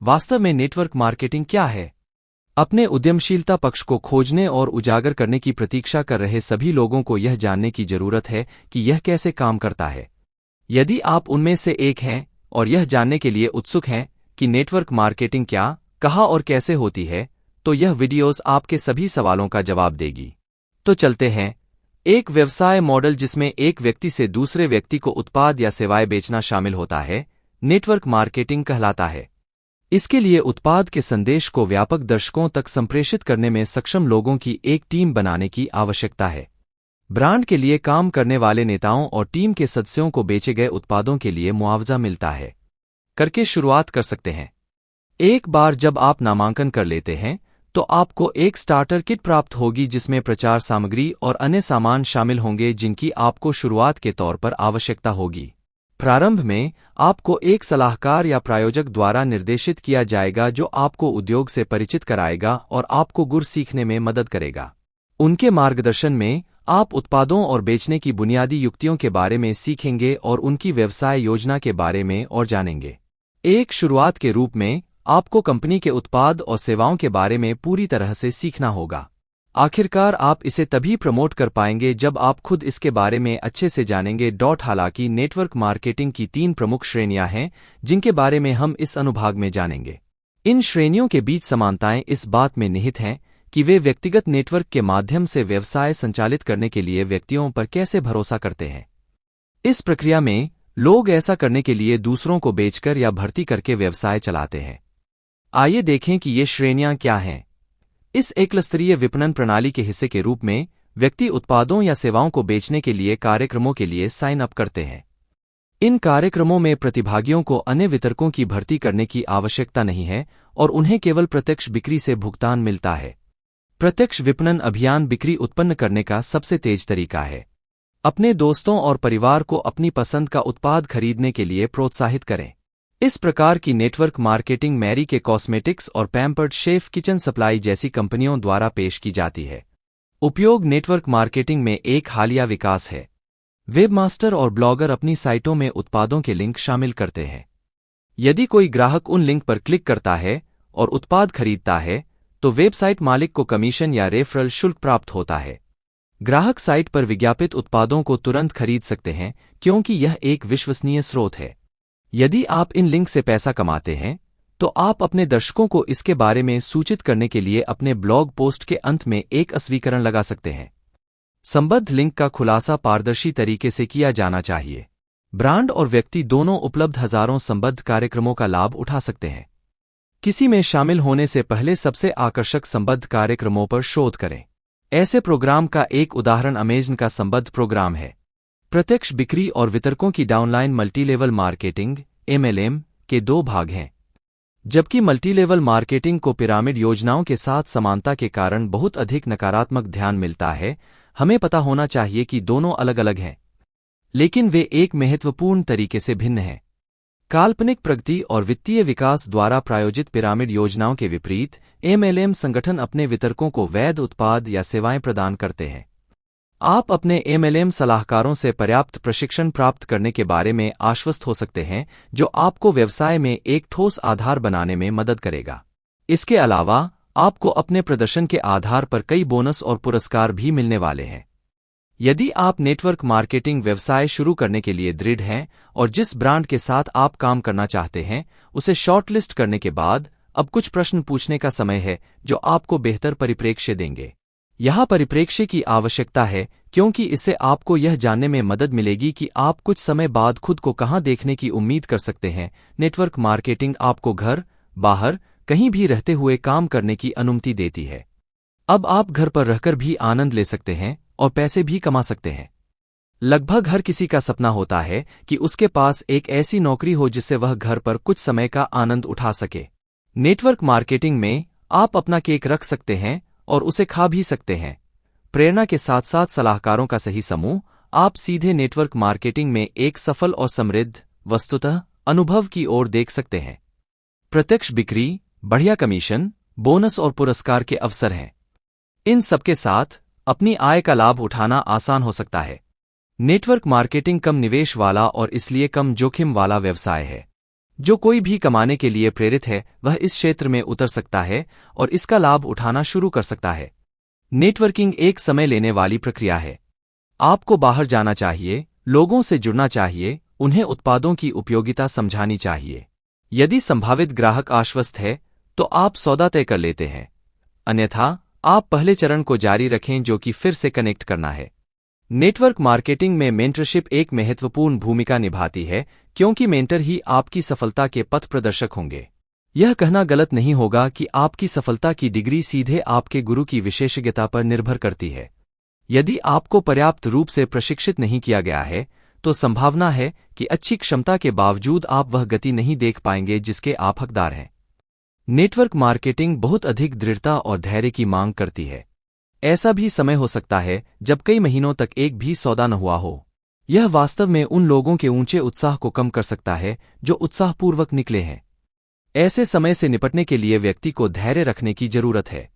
वास्तव में network marketing क्या है? अपने उद्यमशीलता पक्ष को खोजने और उजागर करने की प्रतीक्षा कर रहे सभी लोगों को यह जानने की जरूरत है कि यह कैसे काम करता है। यदि आप उनमें से एक हैं और यह जानने के लिए उत्सुक हैं कि नेटवर्क मार्केटिंग क्या, कहाँ और कैसे होती है, तो यह वीडियोस आपके सभी सवालों का जवाब देगी। तो चलते हैं। एक व्यवसाय मॉडल जिसमें एक व्यक्ति से दूसरे व्यक्ति को उत्पाद या सेवाएं बेचना शामिल होता है, नेटवर्क मार्केटिंग कहलाता है। इसके लिए उत्पाद के संदेश को व्यापक दर्शकों तक संप्रेषित करने में सक्षम लोगों की एक टीम बनाने की आवश्यकता है। ब्रांड के लिए काम करने वाले नेताओं और टीम के सदस्यों को बेचे गए उत्पादों के लिए मुआवजा मिलता है। करके शुरुआत कर सकते हैं। एक बार जब आप नामांकन कर लेते हैं, तो आपको एक स्टार्टर किट प्राप्त होगी जिसमें प्रचार सामग्री और अन्य सामान शामिल होंगे जिनकी आपको शुरुआत के तौर पर आवश्यकता होगी। प्रारंभ में आपको एक सलाहकार या प्रायोजक द्वारा निर्देशित किया जाएगा जो आपको उद्योग से परिचित कराएगा और आपको गुर सीखने में मदद करेगा। उनके मार्गदर्शन में आप उत्पादों और बेचने की बुनियादी युक्तियों के बारे में सीखेंगे और उनकी व्यवसाय योजना के बारे में और जानेंगे। एक शुरुआत के रूप में आपको कंपनी के उत्पाद और सेवाओं के बारे में पूरी तरह से सीखना होगा। आखिरकार आप इसे तभी प्रमोट कर पाएंगे जब आप खुद इसके बारे में अच्छे से जानेंगे। हालांकि नेटवर्क मार्केटिंग की 3 प्रमुख श्रेणियां हैं जिनके बारे में हम इस अनुभाग में जानेंगे। इन श्रेणियों के बीच समानताएं इस बात में निहित हैं कि वे व्यक्तिगत नेटवर्क के माध्यम से व्यवसाय संचालित करने के लिए व्यक्तियों पर कैसे भरोसा करते हैं। इस प्रक्रिया में लोग ऐसा करने के लिए दूसरों को बेचकर या भर्ती करके व्यवसाय चलाते हैं। आइए देखें कि ये श्रेणियां क्या हैं। इस एकलस्तरीय विपणन प्रणाली के हिस्से के रूप में व्यक्ति उत्पादों या सेवाओं को बेचने के लिए कार्यक्रमों के लिए साइन अप करते हैं। इन कार्यक्रमों में प्रतिभागियों को अन्य वितरकों की भर्ती करने की आवश्यकता नहीं है और उन्हें केवल प्रत्यक्ष बिक्री से भुगतान मिलता है। प्रत्यक्ष विपणन अभियान बिक्री उत्पन्न करने का सबसे तेज तरीका है। अपने दोस्तों और परिवार को अपनी पसंद का उत्पाद खरीदने के लिए प्रोत्साहित करें। इस प्रकार की नेटवर्क मार्केटिंग मैरी के कॉस्मेटिक्स और पैम्पर्ड शेफ किचन सप्लाई जैसी कंपनियों द्वारा पेश की जाती है। उपयोग नेटवर्क मार्केटिंग में एक हालिया विकास है। वेबमास्टर और ब्लॉगर अपनी साइटों में उत्पादों के लिंक शामिल करते हैं। यदि कोई ग्राहक उन लिंक पर क्लिक करता है और उत्पाद खरीदता है, तो वेबसाइट मालिक को कमीशन या रेफरल शुल्क प्राप्त होता है। ग्राहक साइट पर विज्ञापित उत्पादों को तुरंत खरीद सकते हैं क्योंकि यह एक विश्वसनीय स्रोत है। यदि आप इन लिंक से पैसा कमाते हैं, तो आप अपने दर्शकों को इसके बारे में सूचित करने के लिए अपने ब्लॉग पोस्ट के अंत में एक अस्वीकरण लगा सकते हैं। संबद्ध लिंक का खुलासा पारदर्शी तरीके से किया जाना चाहिए। ब्रांड और व्यक्ति दोनों उपलब्ध हजारों संबद्ध कार्यक्रमों का लाभ उठा सकते हैं। किसी में शामिल होने से पहले सबसे आकर्षक संबद्ध कार्यक्रमों पर शोध करें। ऐसे प्रोग्राम का एक उदाहरण अमेज़न का संबद्ध प्रोग्राम है। प्रत्यक्ष बिक्री और वितरकों की डाउनलाइन मल्टीलेवल मार्केटिंग (MLM) के 2 भाग हैं। जबकि मल्टीलेवल मार्केटिंग को पिरामिड योजनाओं के साथ समानता के कारण बहुत अधिक नकारात्मक ध्यान मिलता है, हमें पता होना चाहिए कि दोनों अलग-अलग हैं, लेकिन वे एक महत्वपूर्ण तरीके से भिन्न हैं। काल्पनिक प्रगति और वित्तीय विकास द्वारा प्रायोजित पिरामिड योजनाओं के विपरीत MLM संगठन अपने वितरकों को वैध उत्पाद या सेवाएं प्रदान करते हैं। आप अपने MLM सलाहकारों से पर्याप्त प्रशिक्षण प्राप्त करने के बारे में आश्वस्त हो सकते हैं, जो आपको व्यवसाय में एक ठोस आधार बनाने में मदद करेगा। इसके अलावा आपको अपने प्रदर्शन के आधार पर कई बोनस और पुरस्कार भी मिलने वाले हैं। यदि आप नेटवर्क मार्केटिंग व्यवसाय शुरू करने के लिए दृढ़ हैं और जिस ब्रांड के साथ आप काम करना चाहते हैं उसे शॉर्टलिस्ट करने के बाद, अब कुछ प्रश्न पूछने का समय है जो आपको बेहतर परिप्रेक्ष्य देंगे। यहाँ परिप्रेक्ष्य की आवश्यकता है क्योंकि इससे आपको यह जानने में मदद मिलेगी कि आप कुछ समय बाद खुद को कहाँ देखने की उम्मीद कर सकते हैं। नेटवर्क मार्केटिंग आपको घर, बाहर, कहीं भी रहते हुए काम करने की अनुमति देती है। अब आप घर पर रहकर भी आनंद ले सकते हैं और पैसे भी कमा सकते हैं। लगभग हर किसी का सपना होता है कि उसके पास एक ऐसी नौकरी हो जिससे वह घर पर कुछ समय का आनंद उठा सके। नेटवर्क मार्केटिंग में आप अपना केक रख सकते हैं और उसे खा भी सकते हैं। प्रेरणा के साथ साथ सलाहकारों का सही समूह, आप सीधे नेटवर्क मार्केटिंग में एक सफल और समृद्ध, वस्तुतः, अनुभव की ओर देख सकते हैं। प्रत्यक्ष बिक्री, बढ़िया कमीशन, बोनस और पुरस्कार के अवसर हैं। इन सबके साथ अपनी आय का लाभ उठाना आसान हो सकता है। नेटवर्क मार्केटिंग कम निवेश वाला और इसलिए कम जोखिम वाला व्यवसाय है। जो कोई भी कमाने के लिए प्रेरित है वह इस क्षेत्र में उतर सकता है और इसका लाभ उठाना शुरू कर सकता है। नेटवर्किंग एक समय लेने वाली प्रक्रिया है। आपको बाहर जाना चाहिए, लोगों से जुड़ना चाहिए, उन्हें उत्पादों की उपयोगिता समझानी चाहिए। यदि संभावित ग्राहक आश्वस्त है तो आप सौदा तय कर लेते हैं, अन्यथा आप पहले चरण को जारी रखें जो कि फिर से कनेक्ट करना है। नेटवर्क मार्केटिंग में मेंटरशिप एक महत्वपूर्ण भूमिका निभाती है क्योंकि मेंटर ही आपकी सफलता के पथ प्रदर्शक होंगे। यह कहना गलत नहीं होगा कि आपकी सफलता की डिग्री सीधे आपके गुरु की विशेषज्ञता पर निर्भर करती है। यदि आपको पर्याप्त रूप से प्रशिक्षित नहीं किया गया है तो संभावना है कि अच्छी क्षमता के बावजूद आप वह गति नहीं देख पाएंगे जिसके आप हकदार हैं। नेटवर्क मार्केटिंग बहुत अधिक दृढ़ता और धैर्य की मांग करती है। ऐसा भी समय हो सकता है जब कई महीनों तक एक भी सौदा न हुआ हो। यह वास्तव में उन लोगों के ऊंचे उत्साह को कम कर सकता है जो उत्साहपूर्वक निकले हैं। ऐसे समय से निपटने के लिए व्यक्ति को धैर्य रखने की जरूरत है।